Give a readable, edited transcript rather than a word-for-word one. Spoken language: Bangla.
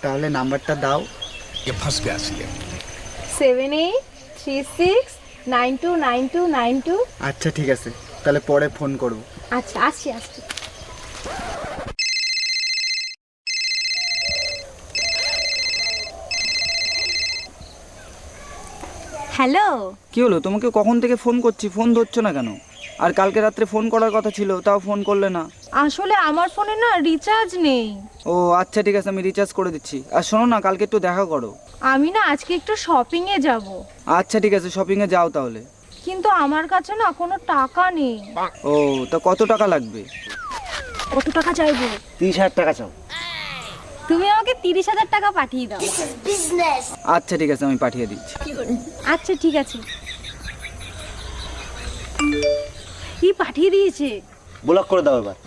তাহলে নাম্বারটা দাও। ये फंस गया इसलिए। 7836929292। আচ্ছা ঠিক আছে, তাহলে পরে ফোন করব। আচ্ছা, আসছি। হ্যালো। কি হলো, তোমাকে কখন থেকে ফোন করছি, ফোন ধরছো না কেন? আর কালকে রাত্রে ফোন করার কথা ছিল, তাও ফোন করলে না। আসলে আমার ফোনে না রিচার্জ নেই। ও আচ্ছা ঠিক আছে, আমি রিচার্জ করে দিচ্ছি। আর শোনো না, কালকে একটু দেখা করো। আমি না আজকে একটু শপিং এ যাব। আচ্ছা ঠিক আছে, শপিংয়ে যাও তাহলে। কিন্তু আমার কাছে না কোনো টাকা নেই। ও তা কত টাকা লাগবে? কত টাকা চাইবো? 30,000 টাকা চাও। তুমি আমাকে 30,000 টাকা পাঠিয়ে দাও। আচ্ছা ঠিক আছে, আমি পাঠিয়ে দিচ্ছি। আচ্ছা ঠিক আছে। কি পাঠিয়ে দিয়েছে? ব্লক করে দাও এবার।